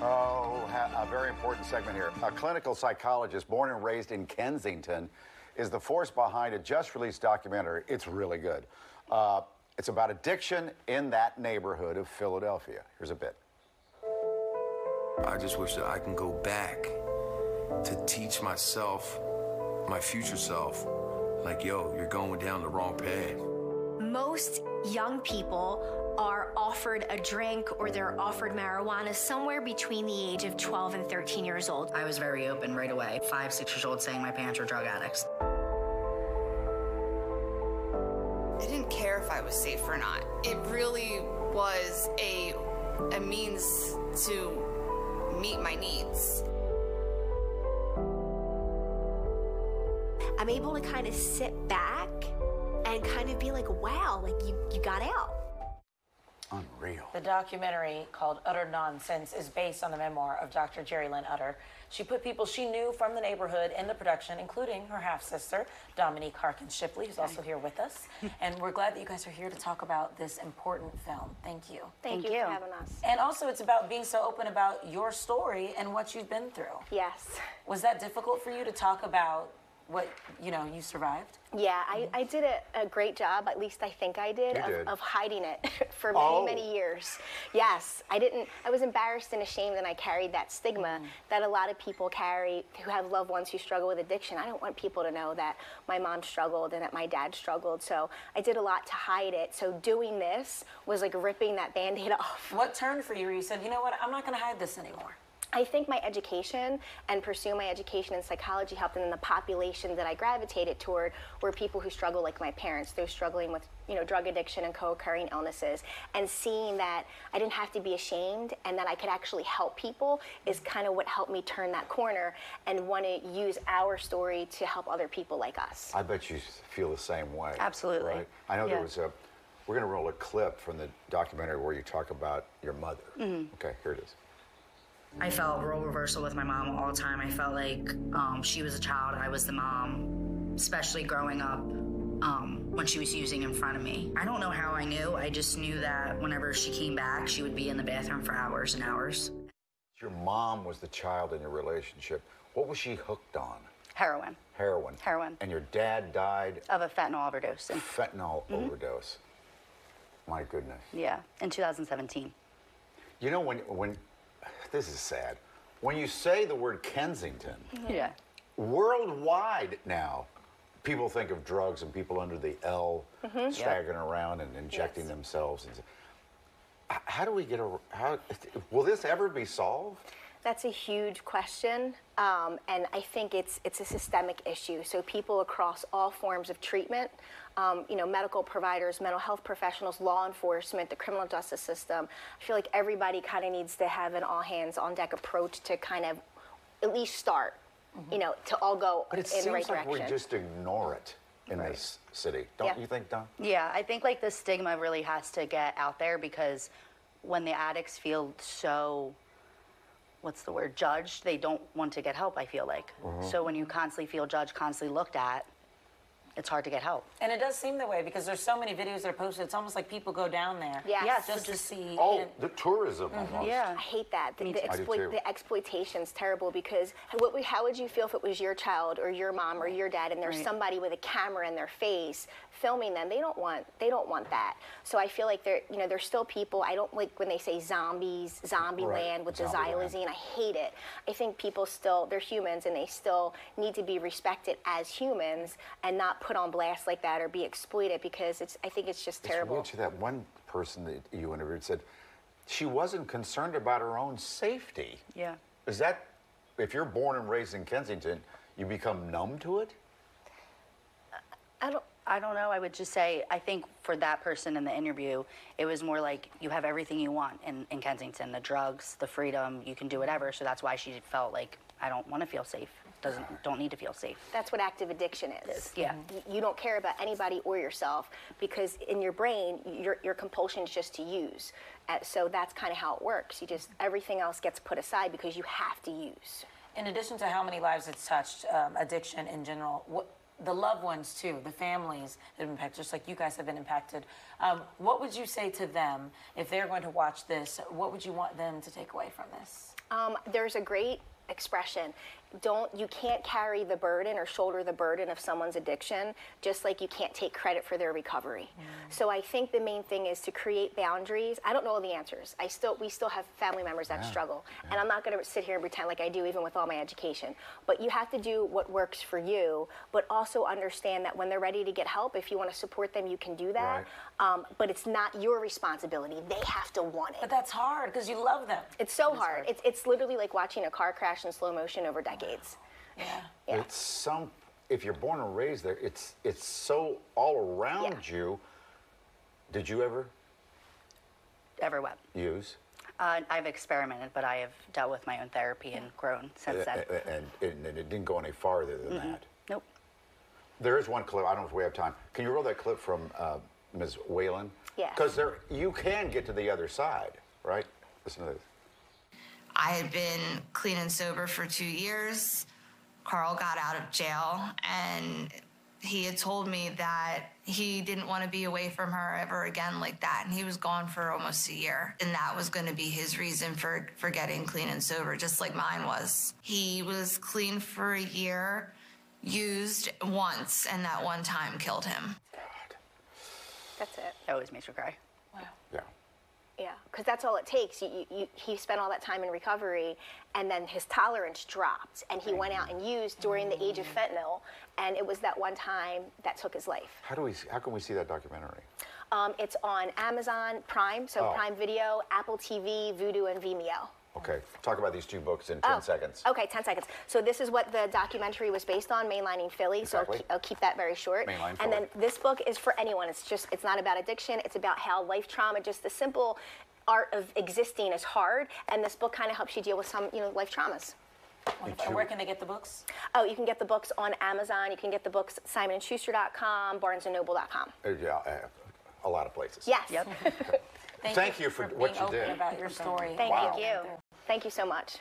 Oh, a very important segment here. A clinical psychologist born and raised in Kensington is the force behind a just-released documentary. It's really good. It's about addiction in that neighborhood of Philadelphia. Here's a bit. I just wish that I can go back to teach myself, my future self, like, yo, you're going down the wrong path. Most young people are offered a drink or they're offered marijuana somewhere between the age of 12 and 13 years old. I was very open right away. 5, 6 years old saying my parents were drug addicts. I didn't care if I was safe or not. It really was a means to meet my needs. I'm able to kind of sit back and kind of be like, wow, like you got out. Unreal. The documentary called Utter Nonsense is based on the memoir of Dr. Jerry Lynn Utter. She put people she knew from the neighborhood in the production, including her half-sister, Dominique Harkins Shipley, who's also here with us. And we're glad that you guys are here to talk about this important film. Thank you. Thank you for having us. And also, it's about being so open about your story and what you've been through. Yes. Was that difficult for you to talk about what, you know, you survived? Yeah, I did a great job, at least I think I did, of hiding it for many years. Yes, I was embarrassed and ashamed, and I carried that stigma that a lot of people carry who have loved ones who struggle with addiction. I don't want people to know that my mom struggled and that my dad struggled, so I did a lot to hide it. So doing this was like ripping that Band-Aid off. What turned for you where you said, you know what, I'm not gonna hide this anymore? I think my education and pursuing my education in psychology helped, and then the population that I gravitated toward were people who struggle like my parents. They're struggling with, you know, drug addiction and co-occurring illnesses. And seeing that I didn't have to be ashamed and that I could actually help people is kind of what helped me turn that corner and want to use our story to help other people like us. I bet you feel the same way. Absolutely. Right? I know there was we're going to roll a clip from the documentary where you talk about your mother. Okay, here it is. I felt role reversal with my mom all the time. I felt like she was a child, I was the mom, especially growing up when she was using in front of me. I don't know how I knew. I just knew that whenever she came back, she would be in the bathroom for hours and hours. Your mom was the child in your relationship. What was she hooked on? Heroin. Heroin. Heroin. And your dad died? Of a fentanyl overdose. Fentanyl overdose. My goodness. Yeah, in 2017. You know, when this is sad. When you say the word Kensington, worldwide now, people think of drugs and people under the L staggering around and injecting themselves. How do we get will this ever be solved? That's a huge question, and I think it's a systemic issue. So people across all forms of treatment, you know, medical providers, mental health professionals, law enforcement, the criminal justice system, I feel like everybody kind of needs to have an all-hands-on-deck approach to kind of at least start, you know, to all go in the right direction. But it seems like we just ignore it in this city. Don't you think, Don? Yeah, I think like the stigma really has to get out there, because when the addicts feel so, what's the word, judged, they don't want to get help, I feel like. So when you constantly feel judged, constantly looked at, it's hard to get help. And it does seem that way because there's so many videos that are posted. It's almost like people go down there just to see. Oh, the tourism almost. Yeah, I hate that. The exploitation's terrible, because how would you feel if it was your child or your mom or your dad and there's somebody with a camera in their face filming them? They don't want that. So I feel like there's still people. I don't like when they say zombies, zombie land with the xylazine. I hate it. I think people they're humans, and they still need to be respected as humans and not put on blast like that or be exploited, because I think it's just terrible. It's weird, that one person that you interviewed said she wasn't concerned about her own safety. Yeah. Is that, if you're born and raised in Kensington, you become numb to it? I don't know. I would just say, I think for that person in the interview, it was more like you have everything you want in Kensington, the drugs, the freedom, you can do whatever. So that's why she felt like, I don't want to feel safe. Don't need to feel safe. That's what active addiction is. Yeah. You don't care about anybody or yourself, because in your brain, your compulsion is just to use. So that's kind of how it works. Everything else gets put aside because you have to use. In addition to how many lives it's touched, addiction in general, the loved ones too, the families that have been impacted, just like you guys have been impacted. What would you say to them if they're going to watch this? What would you want them to take away from this? There's a great expression. You can't carry the burden or shoulder the burden of someone's addiction, just like you can't take credit for their recovery. So I think the main thing is to create boundaries. I don't know all the answers. We still have family members that struggle. And I'm not going to sit here and pretend like I do, even with all my education. But you have to do what works for you, but also understand that when they're ready to get help, if you want to support them, you can do that. But it's not your responsibility. They have to want it. But that's hard because you love them. It's so hard. It's literally like watching a car crash in slow motion over decades. Yeah. It's if you're born and raised there, it's so all around you. Did you ever what? use? I've experimented, but I have dealt with my own therapy and grown since then. And it didn't go any farther than that. Nope. There is one clip. I don't know if we have time. Can you roll that clip from Ms. Whalen? Yeah. Because you can get to the other side, right? Listen to this. I had been clean and sober for 2 years. Carl got out of jail, and he had told me that he didn't want to be away from her ever again like that, and he was gone for almost a year, and that was going to be his reason for getting clean and sober, just like mine was. He was clean for a year, used once, and that one time killed him. God. That's it. That always makes me cry. Wow. Yeah. Yeah, because that's all it takes. He spent all that time in recovery, and then his tolerance dropped, and he went out and used during the age of fentanyl, and it was that one time that took his life. How can we see that documentary? It's on Amazon Prime, Prime Video, Apple TV, Vudu, and Vimeo. Okay, talk about these two books in 10 seconds. Okay, 10 seconds. So this is what the documentary was based on, Mainlining Philly. Exactly. So I'll keep that very short. Mainline and Philly. then this book is for anyone. It's not about addiction. It's about how life trauma, just the simple art of existing is hard. And this book kind of helps you deal with some, life traumas. And where can they get the books? Oh, you can get the books on Amazon. You can get the books at SimonandSchuster.com, BarnesandNoble.com. Yeah, a lot of places. Yes. Yep. Thank you for what being you open did. about your story. Thank Wow. you. Thank you so much.